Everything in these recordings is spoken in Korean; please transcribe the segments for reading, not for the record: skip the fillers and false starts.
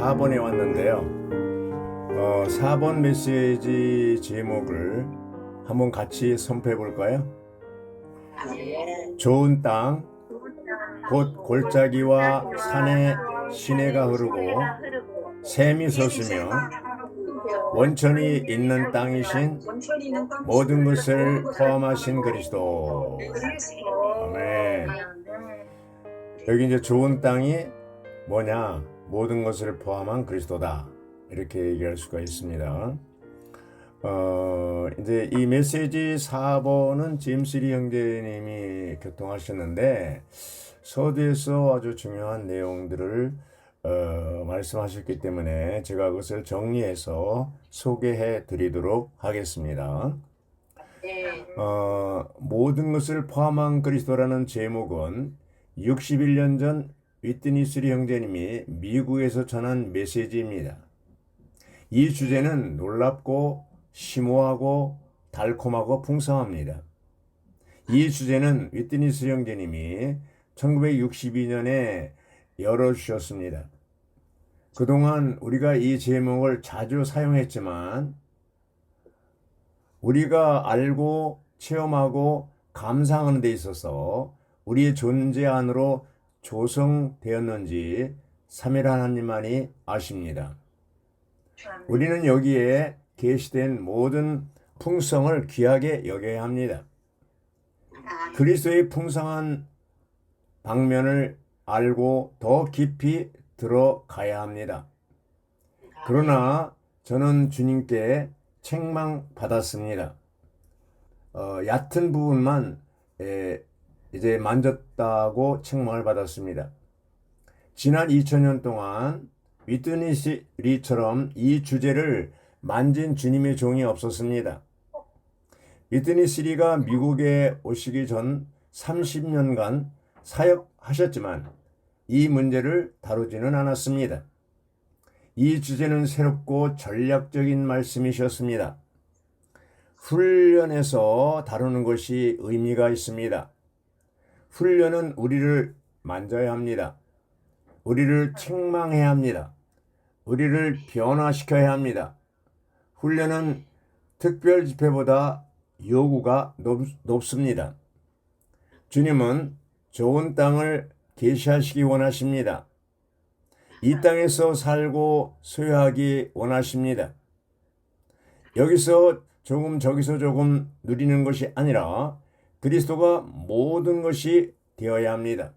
4번에 왔는데요. 4번 메시지 제목을 한번 같이 선포해 볼까요? 좋은 땅, 곧 골짜기와 산에 시내가 흐르고 샘이 솟으며 원천이 있는 땅이신 모든 것을 포함하신 그리스도. 아멘. 여기 이제 좋은 땅이 뭐냐? 모든 것을 포함한 그리스도다. 이렇게 얘기할 수가 있습니다. 이제 이 메시지 4번은 제임스 리 형제님이 교통하셨는데 서두에서 아주 중요한 내용들을 말씀하셨기 때문에 제가 그것을 정리해서 소개해 드리도록 하겠습니다. 모든 것을 포함한 그리스도라는 제목은 61년 전 위트니 스리 형제님이 미국에서 전한 메시지입니다. 이 주제는 놀랍고 심오하고 달콤하고 풍성합니다. 이 주제는 위트니 스리 형제님이 1962년에 열어주셨습니다. 그동안 우리가 이 제목을 자주 사용했지만 우리가 알고 체험하고 감상하는 데 있어서 우리의 존재 안으로 조성되었는지 삼위일 하나님만이 아십니다. 우리는 여기에 계시된 모든 풍성을 귀하게 여겨야 합니다. 그리스도의 풍성한 방면을 알고 더 깊이 들어가야 합니다. 그러나 저는 주님께 책망받았습니다. 얕은 부분만 이제 만졌다고 책망을 받았습니다. 지난 2000년 동안 위트니 리처럼 이 주제를 만진 주님의 종이 없었습니다. 위트니 리가 미국에 오시기 전 30년간 사역하셨지만 이 문제를 다루지는 않았습니다. 이 주제는 새롭고 전략적인 말씀이셨습니다. 훈련에서 다루는 것이 의미가 있습니다. 훈련은 우리를 만져야 합니다. 우리를 책망해야 합니다. 우리를 변화시켜야 합니다. 훈련은 특별 집회보다 요구가 높습니다. 주님은 좋은 땅을 계시하시기 원하십니다. 이 땅에서 살고 소유하기 원하십니다. 여기서 조금 저기서 조금 누리는 것이 아니라 그리스도가 모든 것이 되어야 합니다.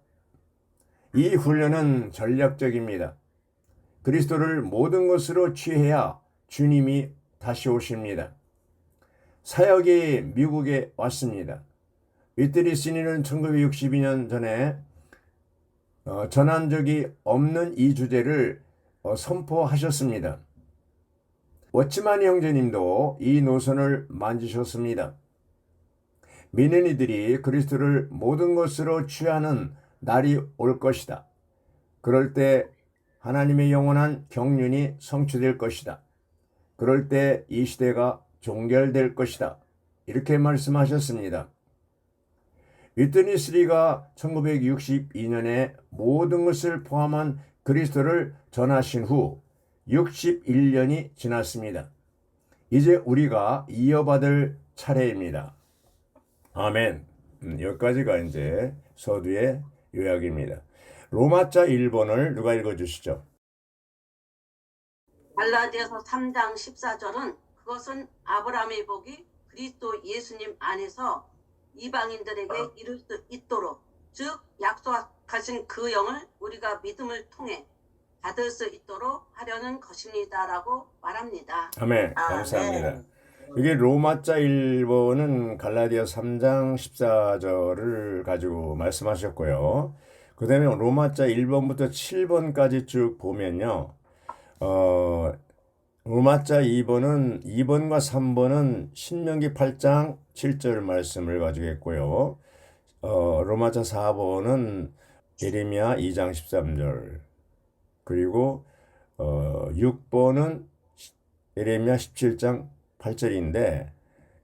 이 훈련은 전략적입니다. 그리스도를 모든 것으로 취해야 주님이 다시 오십니다. 사역이 미국에 왔습니다. 위트니 리는 1962년 전에 전한 적이 없는 이 주제를 선포하셨습니다. 워치만 형제님도 이 노선을 만지셨습니다. 믿는 이들이 그리스도를 모든 것으로 취하는 날이 올 것이다. 그럴 때 하나님의 영원한 경륜이 성취될 것이다. 그럴 때 이 시대가 종결될 것이다. 이렇게 말씀하셨습니다. 위트니 리가 1962년에 모든 것을 포함한 그리스도를 전하신 후 61년이 지났습니다. 이제 우리가 이어받을 차례입니다. 아멘. 여기까지가 이제 서두의 요약입니다. 로마자 1번을 누가 읽어주시죠? 갈라디아서 3장 14절은 그것은 아브라함의 복이 그리스도 예수님 안에서 이방인들에게 이룰 수 있도록, 즉 약속하신 그 영을 우리가 믿음을 통해 받을 수 있도록 하려는 것입니다라고 말합니다. 아멘. 감사합니다. 이게 로마자 1번은 갈라디아 3장 14절을 가지고 말씀하셨고요. 그 다음에 로마자 1번부터 7번까지 쭉 보면요. 로마자 2번과 3번은 신명기 8장 7절 말씀을 가지고 있고요. 로마자 4번은 예레미야 2장 13절, 그리고 6번은 예레미야 17장 8절인데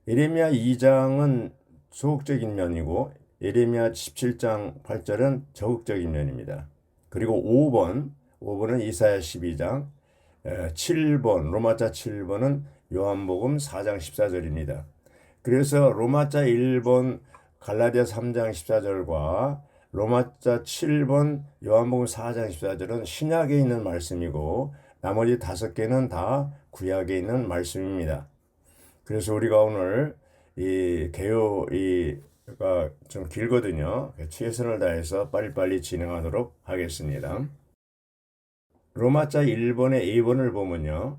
예레미야 2장은 소극적인 면이고 예레미야 17장 8절은 적극적인 면입니다. 그리고 5번은 이사야 12장, 7번 로마자 7번은 요한복음 4장 14절입니다. 그래서 로마자 1번 갈라디아 3장 14절과 로마자 7번 요한복음 4장 14절은 신약에 있는 말씀이고 나머지 5개는 다 구약에 있는 말씀입니다. 그래서 우리가 오늘 이 개요가 좀 길거든요. 최선을 다해서 빨리빨리 진행하도록 하겠습니다. 로마자 1번의 2번을 보면요.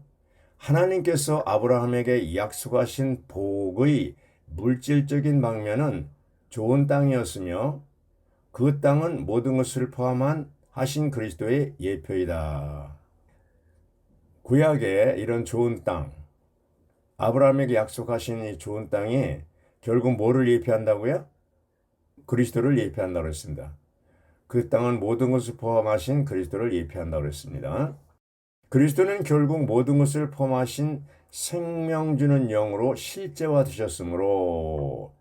하나님께서 아브라함에게 약속하신 복의 물질적인 방면은 좋은 땅이었으며 그 땅은 모든 것을 포함한 하신 그리스도의 예표이다. 구약에 이런 좋은 땅, 아브라함에게 약속하신 이 좋은 땅이 결국 뭐를 예표한다고요? 그리스도를 예표한다고 했습니다. 그 땅은 모든 것을 포함하신 그리스도를 예표한다고 했습니다. 그리스도는 결국 모든 것을 포함하신 생명 주는 영으로 실제화 되셨으므로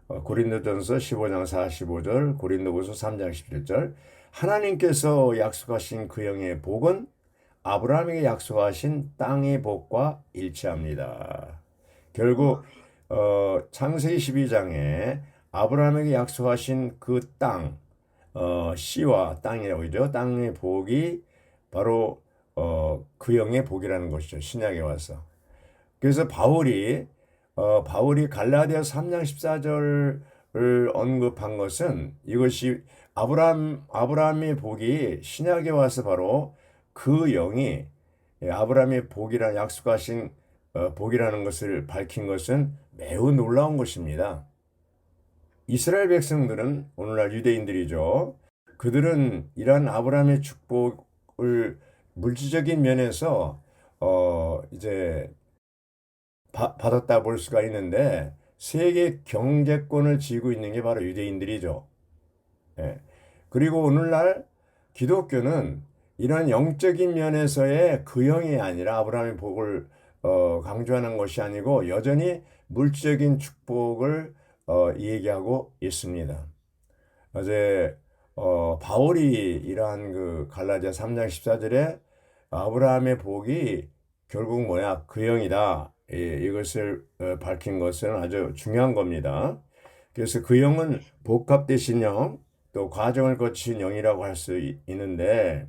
고린도전서 15장 45절, 고린도후서 3장 17절 하나님께서 약속하신 그 영의 복은 아브라함에게 약속하신 땅의 복과 일치합니다. 결국 창세기 12장에 아브라함에게 약속하신 그 땅, 씨와 땅이라고 하죠. 땅의 복이 바로 그 영의 복이라는 것이죠. 신약에 와서. 그래서 바울이 갈라디아 3장 14절을 언급한 것은 이것이 아브라함의 복이 신약에 와서 바로 그 영이 아브라함의 복이라 약속하신 복이라는 것을 밝힌 것은 매우 놀라운 것입니다. 이스라엘 백성들은 오늘날 유대인들이죠. 그들은 이러한 아브라함의 축복을 물질적인 면에서 이제 받았다 볼 수가 있는데 세계 경제권을 쥐고 있는 게 바로 유대인들이죠. 예. 그리고 오늘날 기독교는 이런 영적인 면에서의 그 영이 아니라 아브라함의 복을 강조하는 것이 아니고 여전히 물질적인 축복을 얘기하고 있습니다. 어제 바울이 이러한 그 갈라디아 3장 14절에 아브라함의 복이 결국 뭐냐? 그 영이다. 이것을 밝힌 것은 아주 중요한 겁니다. 그래서 그 영은 복합되신 영, 또 과정을 거친 영이라고 할 수 있는데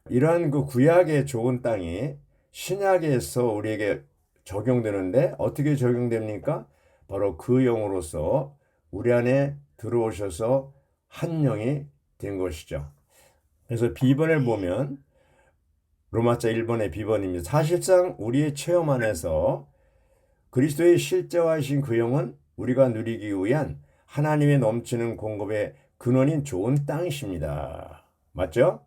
이러한 그 구약의 좋은 땅이 신약에서 우리에게 적용되는데 어떻게 적용됩니까? 바로 그 영으로서 우리 안에 들어오셔서 한 영이 된 것이죠. 그래서 비번을 보면 로마자 1번의 비번입니다. 사실상 우리의 체험 안에서 그리스도의 실제화하신 그 영은 우리가 누리기 위한 하나님의 넘치는 공급의 근원인 좋은 땅이십니다. 맞죠?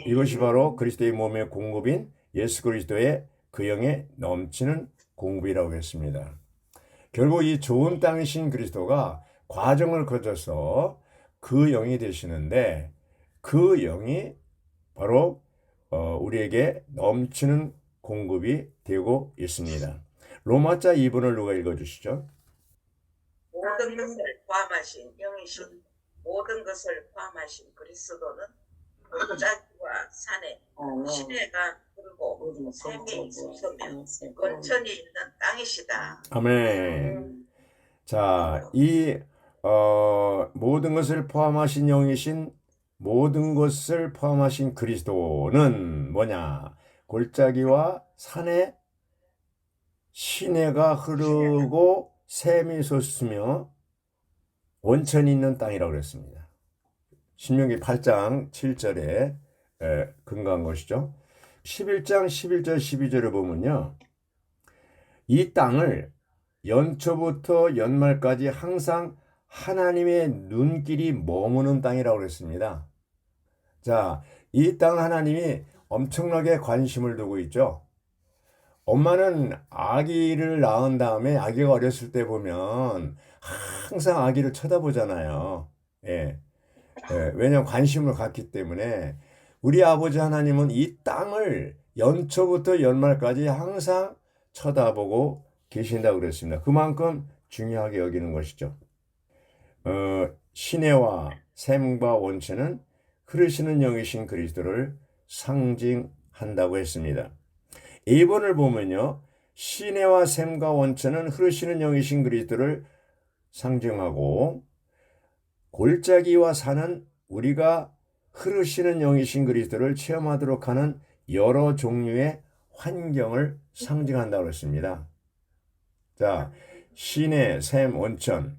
이것이 바로 그리스도의 몸의 공급인 예수 그리스도의 그 영의 넘치는 공급이라고 했습니다. 결국 이 좋은 땅이신 그리스도가 과정을 거쳐서 그 영이 되시는데 그 영이 바로 우리에게 넘치는 공급이 되고 있습니다. 로마자 2번을 누가 읽어주시죠? 모든 것을 포함하신 영이신 모든 것을 포함하신 그리스도는 골짜기와 산에 시내가 흐르고 샘이 솟으며 건천이 있는 땅이시다. 아멘. 자, 이 모든 것을 포함하신 영이신 모든 것을 포함하신 그리스도는 뭐냐? 골짜기와 산에 시내가 흐르고 샘이 솟으며 원천이 있는 땅이라고 그랬습니다. 신명기 8장 7절에 근거한 것이죠. 11장 11절 12절을 보면요. 이 땅을 연초부터 연말까지 항상 하나님의 눈길이 머무는 땅이라고 그랬습니다. 자, 이 땅 하나님이 엄청나게 관심을 두고 있죠. 엄마는 아기를 낳은 다음에 아기가 어렸을 때 보면 항상 아기를 쳐다보잖아요. 예. 왜냐하면 관심을 갖기 때문에 우리 아버지 하나님은 이 땅을 연초부터 연말까지 항상 쳐다보고 계신다고 그랬습니다. 그만큼 중요하게 여기는 것이죠. 시내와 샘과 원천은 흐르시는 영이신 그리스도를 상징한다고 했습니다. A번을 보면요. 시내와 샘과 원천은 흐르시는 영이신 그리스도를 상징하고, 골짜기와 산은 우리가 흐르시는 영이신 그리스도를 체험하도록 하는 여러 종류의 환경을 상징한다고 했습니다. 자, 시내, 샘, 원천.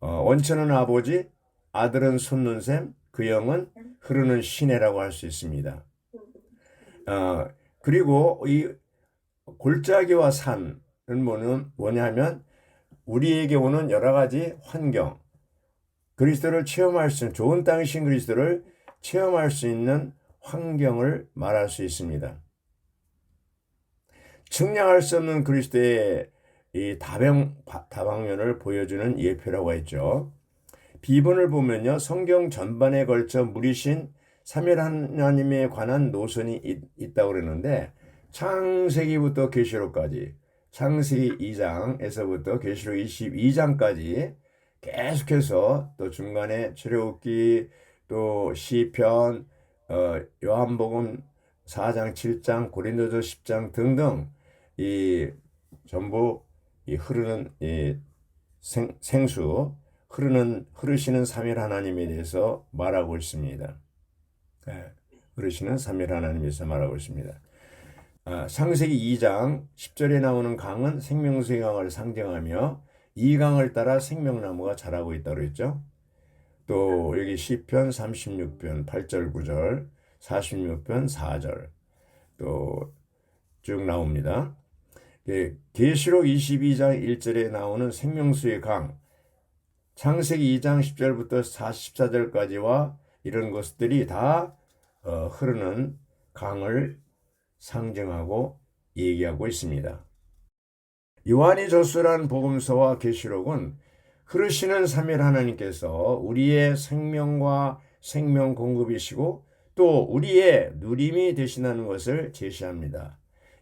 원천은 아버지, 아들은 솟는 샘, 그 영은 흐르는 시내라고 할 수 있습니다. 그리고 이 골짜기와 산은 뭐냐면 우리에게 오는 여러 가지 환경, 그리스도를 체험할 수 있는, 좋은 땅이신 그리스도를 체험할 수 있는 환경을 말할 수 있습니다. 측량할 수 없는 그리스도의 이 다방면을 보여주는 예표라고 했죠. B번을 보면요. 성경 전반에 걸쳐 무리신 삼일 하나님에 관한 노선이 있다고 그러는데, 창세기부터 계시록까지, 창세기 2장에서부터 계시록 22장까지 계속해서, 또 중간에 출애굽기, 또 시편, 요한복음 4장, 7장, 고린도서 10장 등등 이 전부 이 흐르는 이 생수, 흐르시는 삼일 하나님에 대해서 말하고 있습니다. 흐르시는 삼일 하나님에 대해서 말하고 있습니다. 창세기 2장 10절에 나오는 강은 생명수의 강을 상징하며 이 강을 따라 생명나무가 자라고 있다고 했죠. 또 여기 시편 36편 8절 9절, 46편 4절 또 쭉 나옵니다. 계시록 22장 1절에 나오는 생명수의 강, 창세기 2장 10절부터 44절까지와 이런 것들이 다 흐르는 강을 상징하고 얘기하고 있습니다. 요한이 저술한 복음서와 계시록은 흐르시는 삼일 하나님께서 우리의 생명과 생명 공급이시고 또 우리의 누림이 되신다는 것을 제시합니다.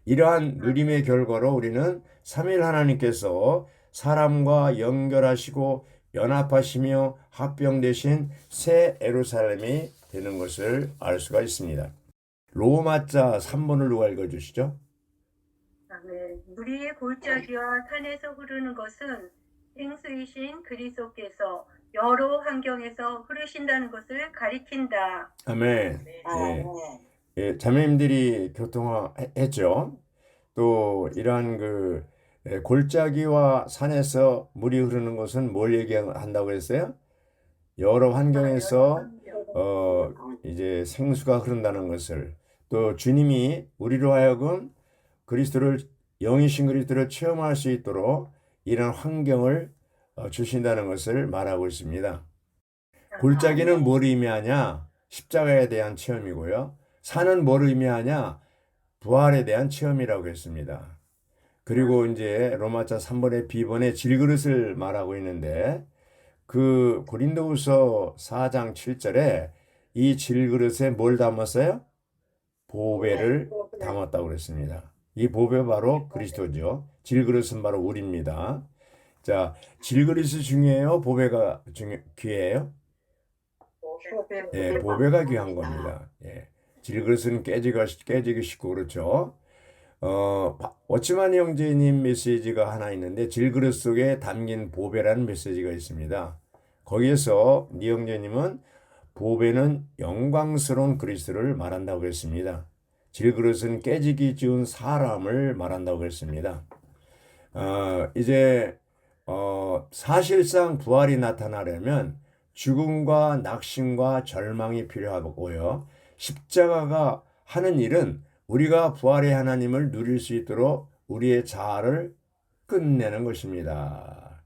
이러한 누림의 결과로 우리는 삼일 하나님께서 사람과 연결하시고 연합하시며 합병되신 새 예루살렘이 되는 것을 알 수가 있습니다. 로마자 3번을 누가 읽어주시죠? 네. 무리의 골짜기와 산에서 흐르는 것은 생수이신 그리스도께서 여러 환경에서 흐르신다는 것을 가리킨다. 아멘. 예, 자매님들이 교통했죠. 또 이러한 골짜기와 산에서 물이 흐르는 것은 뭘 얘기한다고 했어요? 여러 환경에서 이제 생수가 흐른다는 것을, 또 주님이 우리로 하여금 영이신 그리스도를 체험할 수 있도록 이런 환경을 주신다는 것을 말하고 있습니다. 골짜기는 뭘 의미하냐? 십자가에 대한 체험이고요. 산은 뭘 의미하냐? 부활에 대한 체험이라고 했습니다. 그리고 이제 로마자 3번의 B번의 질그릇을 말하고 있는데, 그 고린도후서 4장 7절에 이 질그릇에 뭘 담았어요? 보배를 담았다고 그랬습니다. 이 보배 바로 그리스도죠. 질그릇은 바로 우리입니다. 자, 질그릇이 중요해요? 보배가 귀해요? 예, 보배가 귀한 겁니다. 예. 질그릇은 깨지기 쉽고 그렇죠. 워치만 형제님 메시지가 하나 있는데, 질그릇 속에 담긴 보배라는 메시지가 있습니다. 거기에서 니 형제님은 보배는 영광스러운 그리스도를 말한다고 했습니다. 질그릇은 깨지기 쉬운 사람을 말한다고 했습니다. 이제 사실상 부활이 나타나려면 죽음과 낙심과 절망이 필요하고요. 십자가가 하는 일은 우리가 부활의 하나님을 누릴 수 있도록 우리의 자아를 끝내는 것입니다.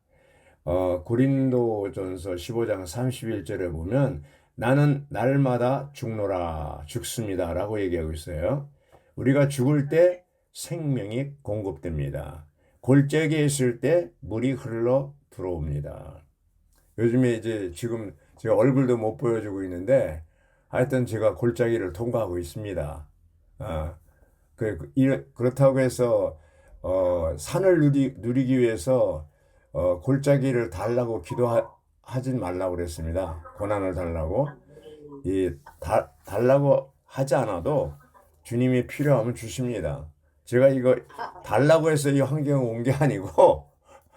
고린도전서 15장 31절에 보면 나는 날마다 죽습니다 라고 얘기하고 있어요. 우리가 죽을 때 생명이 공급됩니다. 골짜기에 있을 때 물이 흘러 들어옵니다. 요즘에 이제 지금 제가 얼굴도 못 보여주고 있는데, 하여튼 제가 골짜기를 통과하고 있습니다. 그렇다고 해서 산을 누리기 위해서 골짜기를 달라고 기도하진 말라고 그랬습니다. 고난을 달라고. 달라고 하지 않아도 주님이 필요하면 주십니다. 제가 이거 달라고 해서 이 환경에 온 게 아니고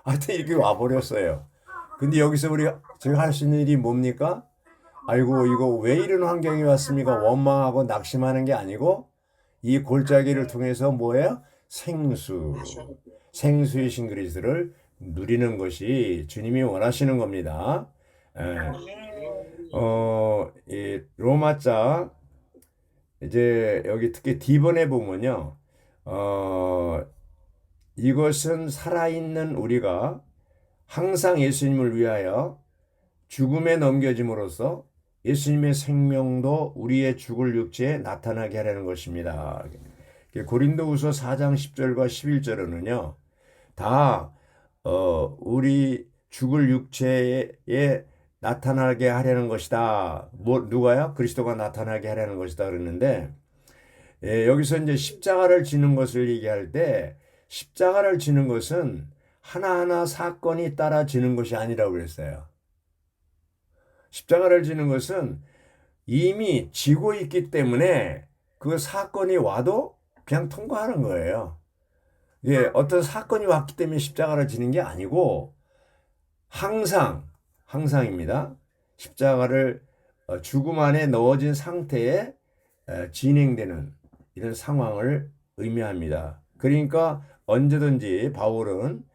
하여튼 이렇게 와버렸어요. 근데 여기서 제가 할 수 있는 일이 뭡니까? 아이고 이거 왜 이런 환경이 왔습니까? 원망하고 낙심하는 게 아니고 이 골짜기를 통해서 뭐예요? 생수이신 그리스도를 누리는 것이 주님이 원하시는 겁니다. 이 로마자 이제 여기 특히 D번에 보면요. 이것은 살아있는 우리가 항상 예수님을 위하여 죽음에 넘겨짐으로써 예수님의 생명도 우리의 죽을 육체에 나타나게 하려는 것입니다. 고린도후서 4장 10절과 11절은요. 다 우리 죽을 육체에 나타나게 하려는 것이다. 누가요? 그리스도가 나타나게 하려는 것이다 그랬는데 여기서 이제 십자가를 지는 것을 얘기할 때 십자가를 지는 것은 하나하나 사건이 따라 지는 것이 아니라고 그랬어요. 십자가를 지는 것은 이미 지고 있기 때문에 그 사건이 와도 그냥 통과하는 거예요. 어떤 사건이 왔기 때문에 십자가를 지는 게 아니고 항상입니다. 십자가를 죽음 안에 넣어진 상태에 진행되는 이런 상황을 의미합니다. 그러니까 언제든지 바울은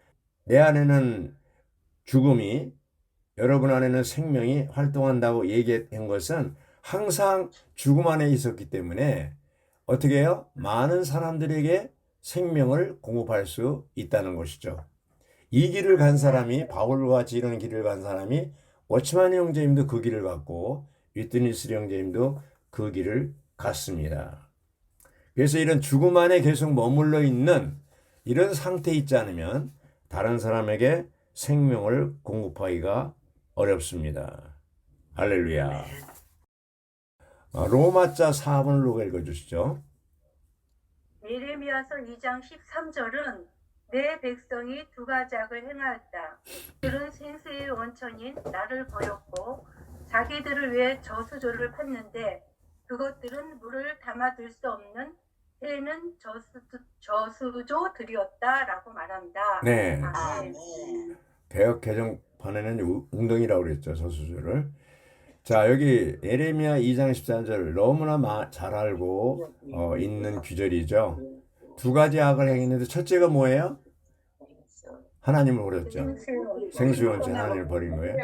내 안에는 죽음이 여러분 안에는 생명이 활동한다고 얘기한 것은 항상 죽음 안에 있었기 때문에 어떻게 해요? 많은 사람들에게 생명을 공급할 수 있다는 것이죠. 이 길을 간 사람이 바울과 같이 이런 길을 간 사람이 워치만 형제님도 그 길을 갔고 위트니스 형제님도 그 길을 갔습니다. 그래서 이런 죽음 안에 계속 머물러 있는 이런 상태에 있지 않으면 다른 사람에게 생명을 공급하기가 어렵습니다. 할렐루야. 로마자 4번을 누가 읽어주시죠? 예레미야서 2장 13절은 내 백성이 두 가작을 행하였다. 그들은 생수의 원천인 나를 버렸고 자기들을 위해 저수조를 팠는데 그것들은 물을 담아둘 수 없는 새는 저수조들이었다라고 말한다. 네. 아멘. 개역 개정판에는 웅덩이라고 그랬죠. 저수조를. 자, 여기 예레미야 2장 14절 너무나 잘 알고 있는 규절이죠. 두 가지 악을 행했는데 첫째가 뭐예요? 하나님을 버렸죠. 생수원천 하나님을 버린 거예요.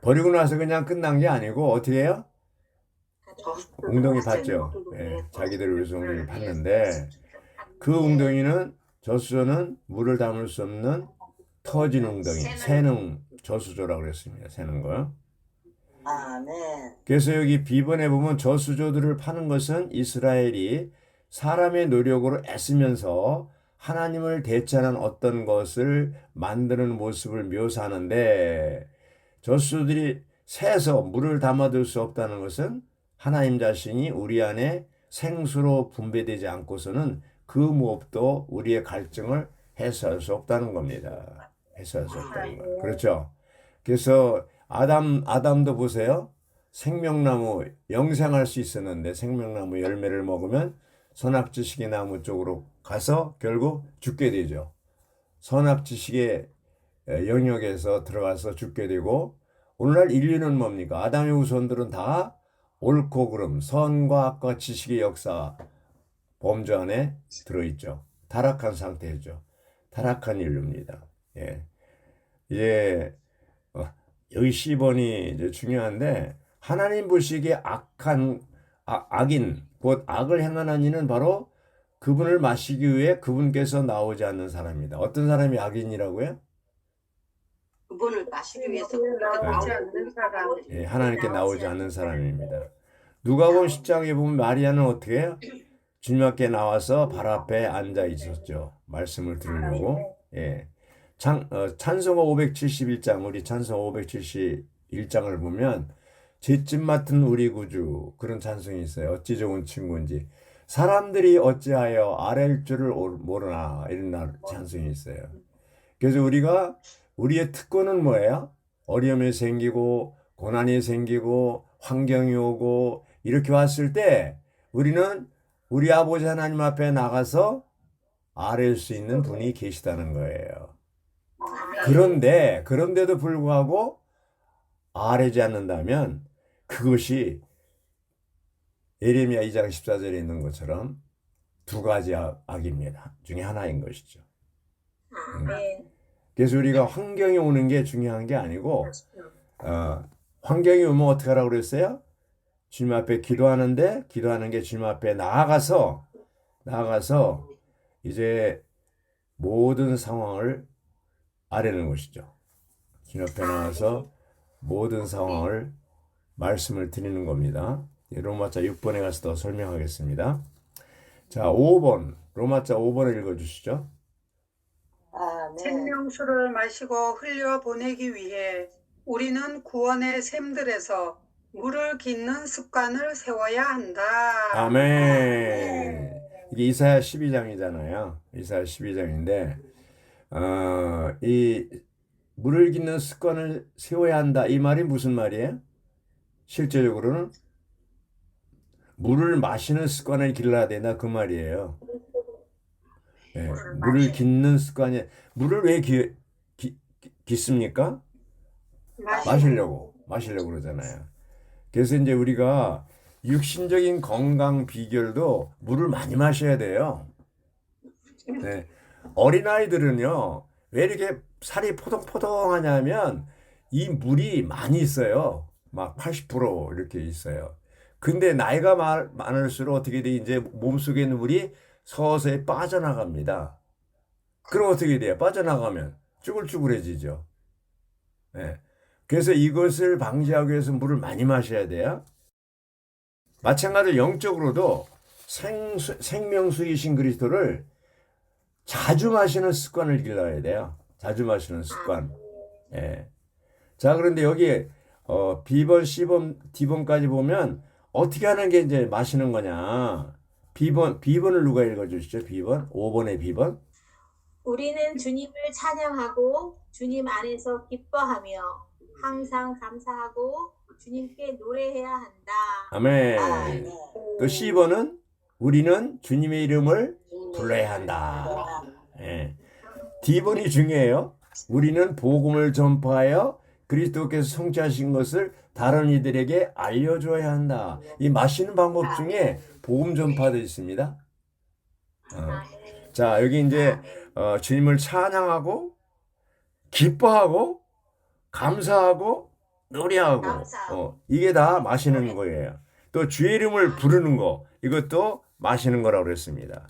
버리고 나서 그냥 끝난 게 아니고 어떻게 해요? 웅덩이 팠죠. 자기들을 위해서 웅덩이 팠는데 그 웅덩이는 저수조는 물을 담을 수 없는 터진 웅덩이, 새는 저수조라고 그랬습니다. 새는 거. 그래서 여기 B번에 보면 저수조들을 파는 것은 이스라엘이 사람의 노력으로 애쓰면서 하나님을 대체하는 어떤 것을 만드는 모습을 묘사하는데 저수조들이 새서 물을 담아둘 수 없다는 것은 하나님 자신이 우리 안에 생수로 분배되지 않고서는 그 무엇도 우리의 갈증을 해소할 수 없다는 겁니다. 해소할 수 없다는 거예요. 그렇죠? 그래서 아담도 보세요. 생명나무 영생할 수 있었는데 생명나무 열매를 먹으면 선악지식의 나무 쪽으로 가서 결국 죽게 되죠. 선악지식의 영역에서 들어가서 죽게 되고 오늘날 인류는 뭡니까? 아담의 후손들은 다 옳고 그름, 선과 악과 지식의 역사 범주 안에 들어있죠. 타락한 상태죠. 타락한 인류입니다. 이제 여기 C번이 이제 중요한데 하나님 보시기에 악인 곧 악을 행하는 이는 바로 그분을 마시기 위해 그분께서 나오지 않는 사람입니다. 어떤 사람이 악인이라고요? 그분을 마시기 위해서 그렇게 나오지 않는 사람들이 하나님께 나오지 않는 사람입니다. 누가복음 10장에 보면 마리아는 어떻게 해요? 주님 앞에 나와서 발 앞에 앉아 있었죠. 말씀을 들으려고. 찬송가 571장, 우리 찬송가 571장을 보면 잿집 맡은 우리 구주 그런 찬송이 있어요. 어찌 좋은 친구인지. 사람들이 어찌하여 아랠 줄을 모르나 이런 찬송이 있어요. 그래서 우리의 특권은 뭐예요? 어려움이 생기고 고난이 생기고 환경이 오고 이렇게 왔을 때 우리는 우리 아버지 하나님 앞에 나가서 아뢰 수 있는 분이 계시다는 거예요. 그런데도 불구하고 아뢰지 않는다면 그것이 예레미야 2장 14절에 있는 것처럼 두 가지 악입니다. 중에 하나인 것이죠. 그래서 우리가 환경이 오는 게 중요한 게 아니고 환경이 오면 어떻게 하라고 그랬어요? 주님 앞에 기도하는 게 주님 앞에 나아가서 이제 모든 상황을 아뢰는 것이죠. 주님 앞에 나와서 모든 상황을 말씀을 드리는 겁니다. 로마자 6번에 가서 더 설명하겠습니다. 자, 5번. 로마자 5번을 읽어주시죠. 생명수를 마시고 흘려 보내기 위해 우리는 구원의 샘들에서 물을 깃는 습관을 세워야 한다. 아멘. 이게 이사야 12장이잖아요. 이사야 12장인데 이 물을 깃는 습관을 세워야 한다. 이 말이 무슨 말이에요? 실제적으로는 물을 마시는 습관을 길러야 된다. 그 말이에요. 네, 물을 깃는 습관이 물을 왜 깃습니까? 마시려고 그러잖아요. 그래서 이제 우리가 육신적인 건강 비결도 물을 많이 마셔야 돼요. 네. 어린아이들은요, 왜 이렇게 살이 포동포동하냐면 이 물이 많이 있어요. 막 80% 이렇게 있어요. 근데 나이가 많을수록 어떻게 돼? 이제 몸속에 있는 물이 서서히 빠져나갑니다. 그럼 어떻게 돼요? 빠져나가면 쭈글쭈글해지죠. 네. 그래서 이것을 방지하기 위해서 물을 많이 마셔야 돼요. 마찬가지로 영적으로도 생명수이신 그리스도를 자주 마시는 습관을 길러야 돼요. 자주 마시는 습관. 예. 자, 그런데 여기 B번, C번, D번까지 보면 어떻게 하는 게 이제 마시는 거냐. B번을 누가 읽어주시죠? B번, 5번의 B번. 우리는 주님을 찬양하고 주님 안에서 기뻐하며 항상 감사하고 주님께 노래해야 한다. 아멘. 또 C번은 우리는 주님의 이름을 불러야 한다. 예. D번이 중요해요. 우리는 복음을 전파하여 그리스도께서 성취하신 것을 다른 이들에게 알려줘야 한다. 이 마시는 방법 중에 복음 전파도 있습니다. 자, 여기 이제 주님을 찬양하고 기뻐하고 감사하고 노래하고 이게 다 마시는 거예요. 또 주의 이름을 부르는 거 이것도 마시는 거라고 그랬습니다.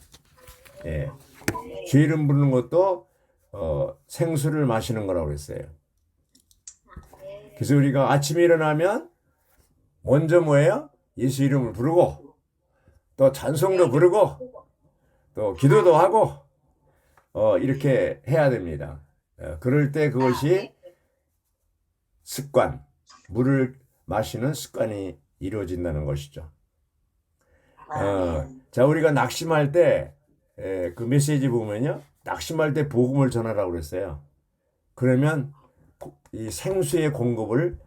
예. 주의 이름 부르는 것도 생수를 마시는 거라고 그랬어요. 그래서 우리가 아침에 일어나면 먼저 뭐예요? 예수 이름을 부르고 또 찬송도 부르고 또 기도도 하고 이렇게 해야 됩니다. 그럴 때 그것이 습관, 물을 마시는 습관이 이루어진다는 것이죠. 자, 우리가 낙심할 때 그 메시지 보면요. 낙심할 때 복음을 전하라고 그랬어요. 그러면 이 생수의 공급을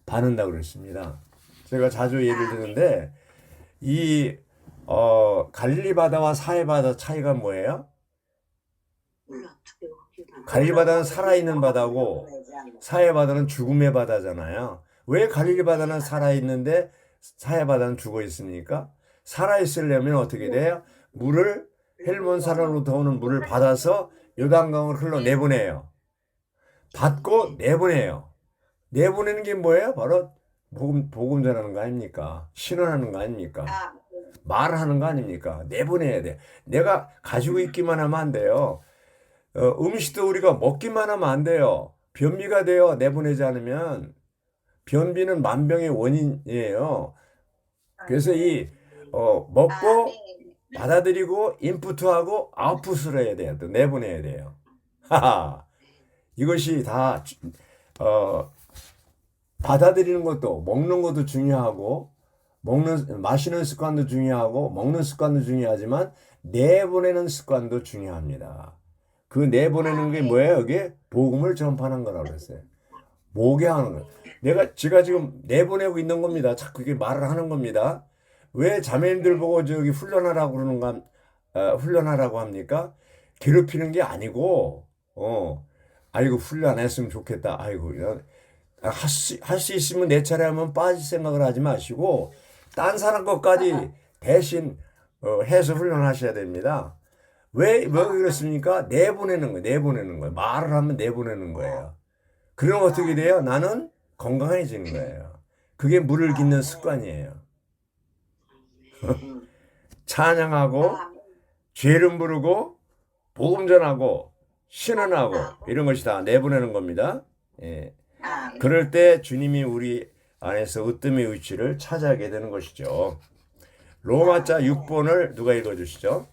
받는다고 그랬습니다. 제가 자주 예를 드는데 이 갈릴리 바다와 사해 바다 차이가 뭐예요? 갈릴리 바다는 살아있는 바다고 사해 바다는 죽음의 바다잖아요. 왜 갈릴리 바다는 살아있는데 사해 바다는 죽어 있습니까? 살아있으려면 어떻게 돼요? 물을 헬몬산으로부터 오는 물을 받아서 요단강을 흘러 내보내요. 받고 내보내요. 내보내는 게 뭐예요? 바로 복음 전하는 거 아닙니까? 신원하는 거 아닙니까? 말하는 거 아닙니까? 내보내야 돼. 내가 가지고 있기만 하면 안 돼요. 음식도 우리가 먹기만 하면 안 돼요. 변비가 돼요. 내보내지 않으면. 변비는 만병의 원인이에요. 그래서 먹고 받아들이고 인풋하고 아웃풋을 해야 돼요. 또 내보내야 돼요. 하하. 이것이 다 받아들이는 것도 먹는 것도 중요하고 마시는 습관도 중요하고 먹는 습관도 중요하지만 내보내는 습관도 중요합니다. 그 내보내는 게 뭐예요? 이게 복음을 전파하는 거라고 그랬어요. 목양하는 거. 제가 지금 내보내고 있는 겁니다. 자꾸 이게 말을 하는 겁니다. 왜 자매님들 보고 저기 훈련하라고 그러는가, 훈련하라고 합니까? 괴롭히는 게 아니고, 아이고, 훈련했으면 좋겠다. 아이고, 할 수 있으면 내 차례 하면 빠질 생각을 하지 마시고, 딴 사람 것까지 대신 해서 훈련하셔야 됩니다. 왜 그렇습니까? 내보내는 거예요. 내보내는 거예요. 말을 하면 내보내는 거예요. 그럼 어떻게 돼요? 나는 건강해지는 거예요. 그게 물을 깃는 습관이에요. 찬양하고, 죄름 부르고, 복음 전하고, 신원하고, 이런 것이 다 내보내는 겁니다. 예. 그럴 때 주님이 우리 안에서 으뜸의 위치를 차지하게 되는 것이죠. 로마자 6번을 누가 읽어주시죠?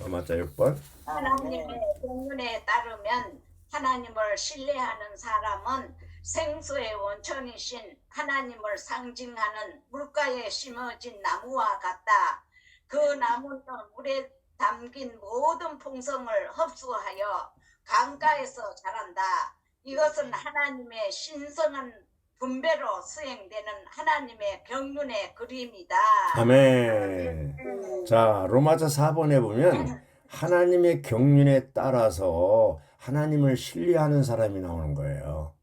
로마자 6번. 하나님의 공문에 따르면 하나님을 신뢰하는 사람은 생수의 원천이신 하나님을 상징하는 물가에 심어진 나무와 같다. 그 나무는 물에 담긴 모든 풍성을 흡수하여 강가에서 자란다. 이것은 하나님의 신성한 분배로 수행되는 하나님의 경륜의 그림이다. 아멘. 자, 로마자 4번에 보면 하나님의 경륜에 따라서 하나님을 신뢰하는 사람이 나오는 거예요.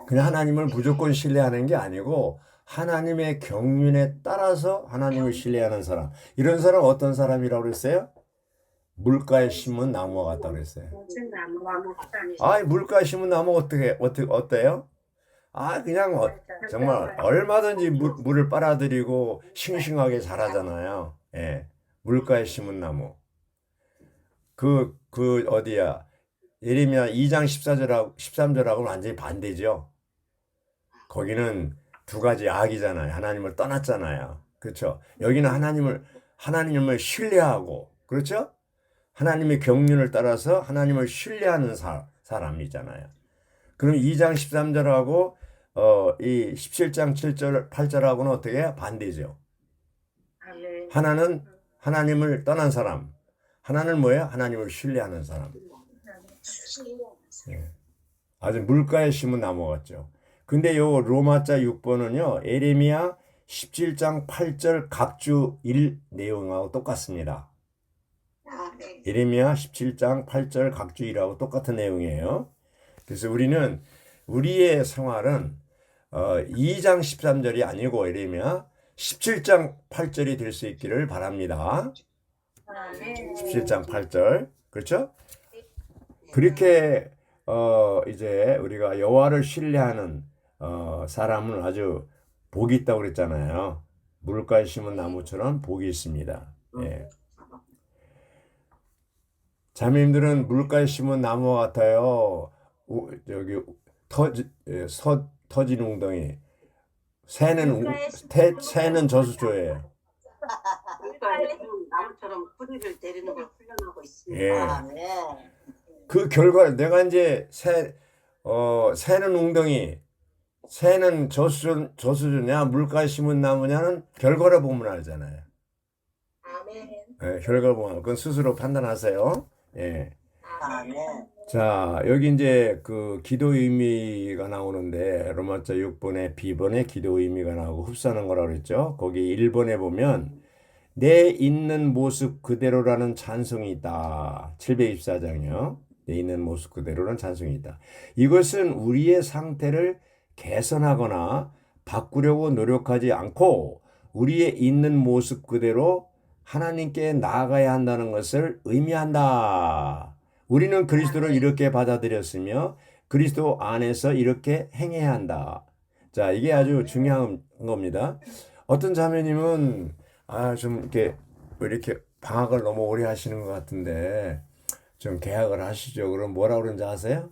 그냥 하나님을 무조건 신뢰하는 게 아니고 하나님의 경륜에 따라서 하나님을 신뢰하는 사람. 이런 사람 어떤 사람이라고 그랬어요? 물가에 심은 나무와 같다고 그랬어요. 물가에 심은 나무 어때요? 그냥 정말 얼마든지 물을 빨아들이고 싱싱하게 자라잖아요. 예. 물가에 심은 나무. 어디야? 예레미야 2장 13절하고는 완전히 반대죠. 거기는 두 가지 악이잖아요. 하나님을 떠났잖아요. 그렇죠? 여기는 하나님을 신뢰하고, 그렇죠? 하나님의 경륜을 따라서 하나님을 신뢰하는 사람이잖아요. 그럼 2장 13절하고 이 17장 7절 8절하고는 어떻게 해요? 반대죠. 하나는 하나님을 떠난 사람, 하나는 뭐예요? 하나님을 신뢰하는 사람. 예. 아주 물가에 심은 나무 같죠. 근데 요 로마자 6번은요, 에레미야 17장 8절 갑주 1 내용하고 똑같습니다. 에레미야 17장 8절 각주 1하고 똑같은 내용이에요. 그래서 우리는 우리의 생활은 2장 13절이 아니고 에레미야 17장 8절이 될 수 있기를 바랍니다. 17장 8절. 그렇죠? 그렇게 이제 우리가 여호와를 신뢰하는 사람은 아주 복이 있다고 그랬잖아요. 물가에 심은 나무처럼 복이 있습니다. 예. 자매님들은 물가에 심은 나무와 같아요. 여기 터진 웅덩이. 새는 저수조예요. 나무처럼 뿌리를 내리는 걸 훈련하고 있습니다. 예. 그 결과 내가 이제 새는 웅덩이, 새는 저수조냐, 물가에 심은 나무냐는 결과를 보면 알잖아요. 예, 결과를 보면 그건 스스로 판단하세요. 예. 자, 여기 이제 그 기도 의미가 나오는데 로마자 6번에 B번에 기도 의미가 나오고 흡수하는 거라고 그랬죠. 거기 1번에 보면 내 있는 모습 그대로라는 찬송이 있다. 724장이요. 내 있는 모습 그대로라는 찬송이 있다. 이것은 우리의 상태를 개선하거나 바꾸려고 노력하지 않고 우리의 있는 모습 그대로 하나님께 나아가야 한다는 것을 의미한다. 우리는 그리스도를 이렇게 받아들였으며 그리스도 안에서 이렇게 행해야 한다. 자, 이게 아주 중요한 겁니다. 어떤 자매님은 좀 이렇게 방학을 너무 오래 하시는 것 같은데 좀 개학을 하시죠. 그럼 뭐라 그러는지 아세요?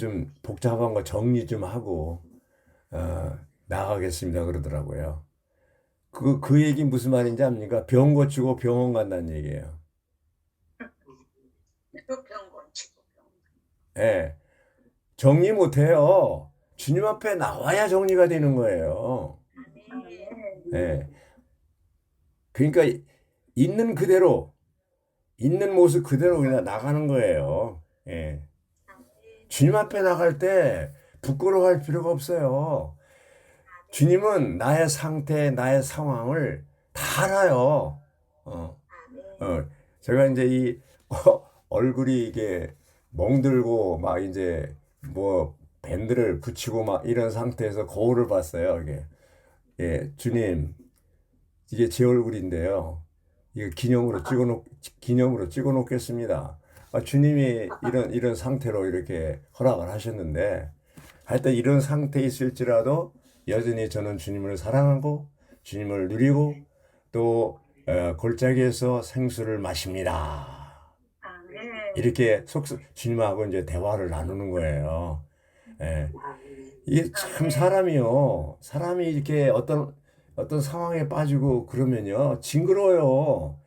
좀 복잡한 거 정리 좀 하고 나가겠습니다 그러더라고요. 그 얘기 무슨 말인지 압니까? 병 고치고 병원 간다는 얘기예요. 예. 정리 못 해요. 주님 앞에 나와야 정리가 되는 거예요. 예. 그러니까 있는 그대로, 있는 모습 그대로 그냥 나가는 거예요. 예. 주님 앞에 나갈 때 부끄러워할 필요가 없어요. 주님은 나의 상태, 나의 상황을 다 알아요. 어, 아멘. 제가 이제 이 얼굴이 이게 멍들고 막 이제 뭐 밴드를 붙이고 막 이런 상태에서 거울을 봤어요. 이게 예, 주님 이게 제 얼굴인데요. 이거 기념으로 찍어놓겠습니다. 주님이 이런 상태로 이렇게 허락을 하셨는데 하여튼 이런 상태에 있을지라도 여전히 저는 주님을 사랑하고 주님을 누리고 또 골짜기에서 생수를 마십니다. 아멘. 이렇게 주님하고 이제 대화를 나누는 거예요. 예. 이게 참 사람이 이렇게 어떤 상황에 빠지고 그러면요 징그러워요.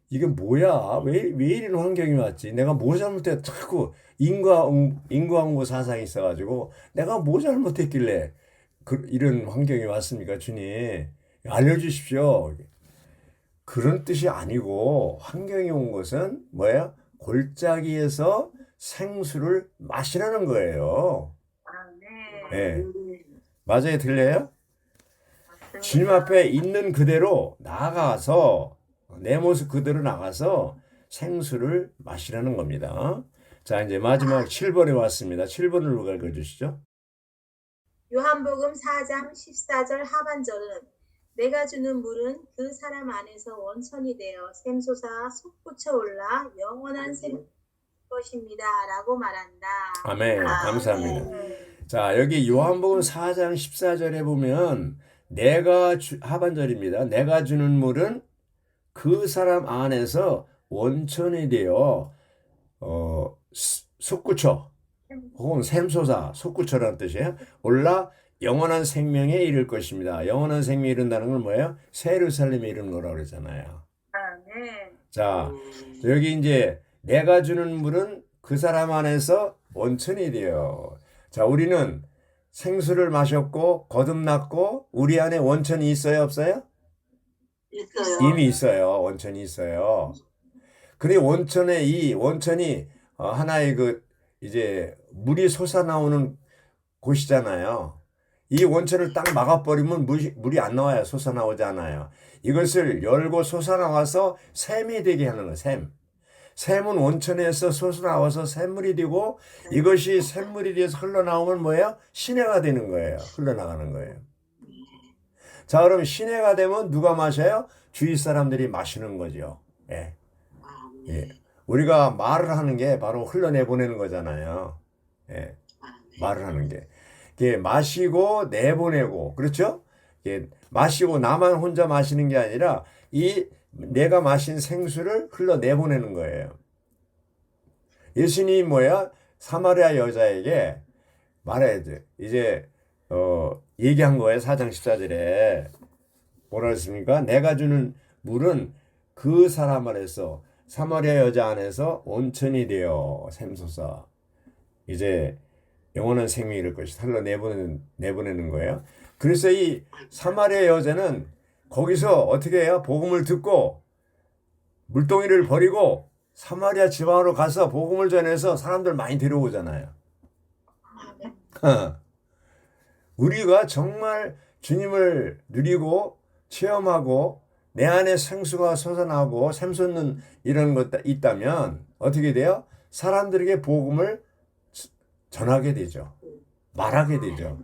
이게 뭐야? 왜 이런 환경이 왔지? 내가 뭐 잘못했? 자꾸 인과응보 사상이 있어가지고 내가 뭐 잘못했길래 이런 환경이 왔습니까, 주님? 알려주십시오. 그런 뜻이 아니고 환경이 온 것은 뭐예요? 골짜기에서 생수를 마시라는 거예요. 아멘. 예. 맞아요, 들려요? 주님 앞에 있는 그대로 나가서 내 모습 그대로 나가서 생수를 마시라는 겁니다. 자, 이제 마지막 7번에 왔습니다. 7번을 누가 읽어주시죠? 요한복음 4장 14절 하반절은 내가 주는 물은 그 사람 안에서 원천이 되어 샘솟아 솟구쳐 올라 영원한 샘 것입니다. 라고 말한다. 아멘. 감사합니다. 자, 여기 요한복음 4장 14절에 보면 하반절입니다. 내가 주는 물은 그 사람 안에서 원천이 되어 솟구쳐 혹은 샘솟아 솟구쳐라는 뜻이에요. 올라 영원한 생명에 이를 것입니다. 영원한 생명에 이른다는 건 뭐예요? 새 예루살렘에 이르는 거라고 그러잖아요. 아멘. 자, 여기 이제 내가 주는 물은 그 사람 안에서 원천이 돼요. 자, 우리는 생수를 마셨고 거듭났고 우리 안에 원천이 있어요, 없어요? 있어요. 이미 있어요. 원천이 있어요. 근데 이 원천이 하나의 이제 물이 솟아나오는 곳이잖아요. 이 원천을 딱 막아버리면 물이 안 나와요. 솟아나오지 않아요. 이것을 열고 솟아나와서 샘이 되게 하는 거예요. 샘은 원천에서 솟아나와서 샘물이 되고 이것이 샘물이 돼서 흘러나오면 뭐예요? 시내가 되는 거예요. 흘러나가는 거예요. 자, 그럼 시내가 되면 누가 마셔요? 주위 사람들이 마시는 거죠. 예. 예. 우리가 말을 하는 게 바로 흘러내보내는 거잖아요. 예. 말을 하는 게. 이게 마시고 내보내고, 그렇죠? 이게 마시고 나만 혼자 마시는 게 아니라 내가 마신 생수를 흘러내보내는 거예요. 예수님이 뭐야? 사마리아 여자에게 말해야지. 이제 얘기한 거예요. 4장 14절에. 뭐라 했습니까? 내가 주는 물은 그 사람 안에서 사마리아 여자 안에서 온천이 되어 샘솟아 이제 영원한 생명이 이를 것이 흘러 내보내는 거예요. 그래서 이 사마리아 여자는 거기서 어떻게 해요? 복음을 듣고 물동이를 버리고 사마리아 지방으로 가서 복음을 전해서 사람들 많이 데려오잖아요. 우리가 정말 주님을 누리고 체험하고 내 안에 생수가 솟아나고 샘솟는 이런 것 있다면 어떻게 돼요? 사람들에게 복음을 전하게 되죠. 말하게 되죠.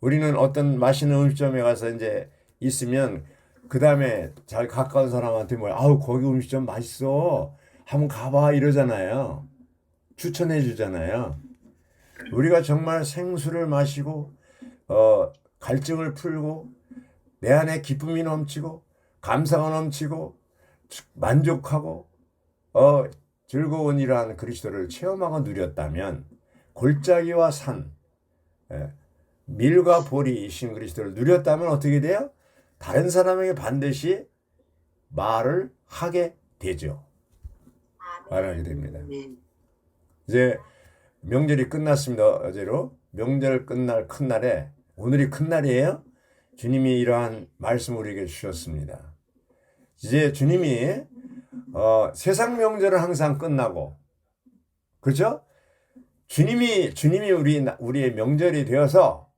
우리는 어떤 맛있는 음식점에 가서 이제 있으면 그 다음에 잘 가까운 사람한테 아우 거기 음식점 맛있어 한번 가봐 이러잖아요. 추천해 주잖아요. 우리가 정말 생수를 마시고 갈증을 풀고 내 안에 기쁨이 넘치고 감사가 넘치고 만족하고 즐거운 이러한 그리스도를 체험하고 누렸다면 골짜기와 산 밀과 볼이 이신 그리스도를 누렸다면 어떻게 돼요? 다른 사람에게 반드시 말을 하게 되죠. 말하게 됩니다. 이제 명절이 끝났습니다. 어제로 명절 끝날 큰 날에 오늘이 큰 날이에요. 주님이 이러한 말씀을 우리에게 주셨습니다. 이제 주님이 세상 명절은 항상 끝나고 그렇죠? 주님이 우리의 명절이 되어서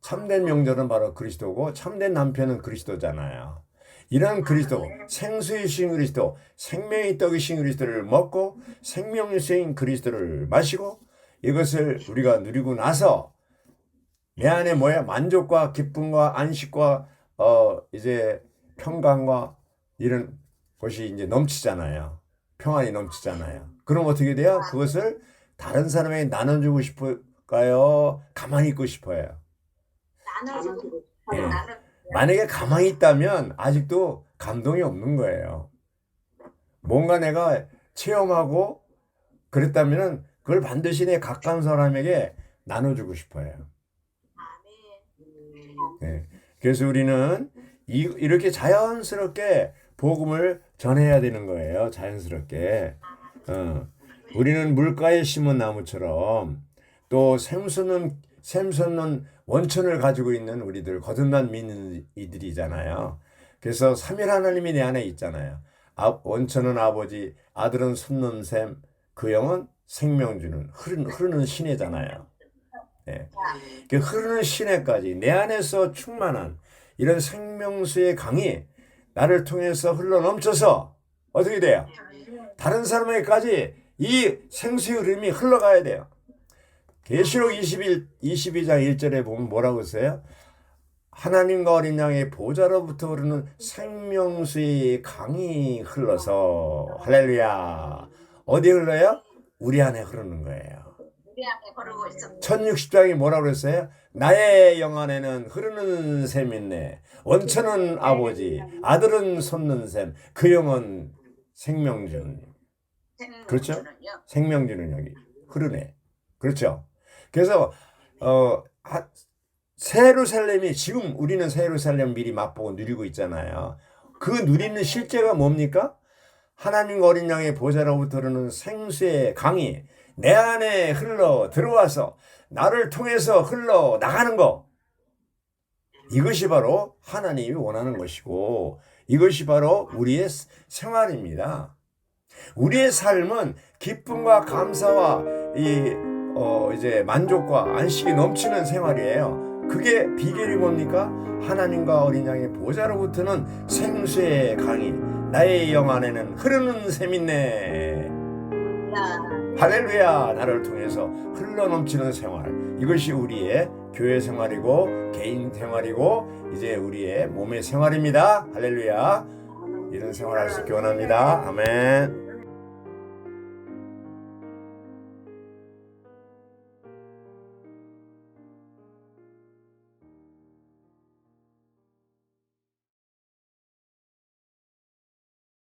참된 명절은 바로 그리스도고 참된 남편은 그리스도잖아요. 이런 그리스도, 생수이신 그리스도, 생명의 떡이신 그리스도를 먹고 생명수인 그리스도를 마시고 이것을 우리가 누리고 나서 내 안에 뭐야? 만족과 기쁨과 안식과 이제 평강과 이런 것이 이제 넘치잖아요. 평안이 넘치잖아요. 그럼 어떻게 돼요? 그것을 다른 사람에게 나눠주고 싶을까요? 가만히 있고 싶어요. 나눠주고 예. 나눠 만약에 가만히 있다면 아직도 감동이 없는 거예요. 뭔가 내가 체험하고 그랬다면 그걸 반드시 내 가까운 사람에게 나눠주고 싶어요. 아멘. 예. 그래서 우리는 이렇게 자연스럽게 복음을 전해야 되는 거예요. 자연스럽게. 우리는 물가에 심은 나무처럼 또 샘솟는 원천을 가지고 있는 우리들 거듭난 믿는 이들이잖아요. 그래서 삼일 하나님이 내 안에 있잖아요. 원천은 아버지, 아들은 솟는 샘, 그 영은 생명 주는 흐르는 시내잖아요. 예. 그 흐르는 시내까지 내 안에서 충만한 이런 생명수의 강이 나를 통해서 흘러 넘쳐서 어떻게 돼요? 다른 사람에게까지 이 생수의 흐름이 흘러가야 돼요. 계시록 22장 1절에 보면 뭐라고 써요? 하나님과 어린 양의 보좌로부터 흐르는 생명수의 강이 흘러서 할렐루야. 어디에 흘러요? 우리 안에 흐르는 거예요. 우리 안에 흐르고 있어. 1060장이 뭐라고 그랬어요? 나의 영 안에는 흐르는 샘이 있네. 원천은 아버지, 아들은 솟는 샘, 그 영은 생명 주는. 그렇죠? 생명 주는 영이 흐르네. 그렇죠? 그래서 새 예루살렘이 지금 우리는 새 예루살렘 미리 맛보고 누리고 있잖아요. 그 누리는 실제가 뭡니까? 하나님과 어린 양의 보좌로부터 흐르는 생수의 강이 내 안에 흘러 들어와서 나를 통해서 흘러 나가는 거. 이것이 바로 하나님이 원하는 것이고 이것이 바로 우리의 생활입니다. 우리의 삶은 기쁨과 감사와 이제 만족과 안식이 넘치는 생활이에요. 그게 비결이 뭡니까? 하나님과 어린 양의 보좌로부터는 생수의 강이 나의 영 안에는 흐르는 샘이 있네. 할렐루야. 나를 통해서 흘러넘치는 생활. 이것이 우리의 교회 생활이고 개인 생활이고 이제 우리의 몸의 생활입니다. 할렐루야. 이런 생활할 수 있기 원합니다. 아멘.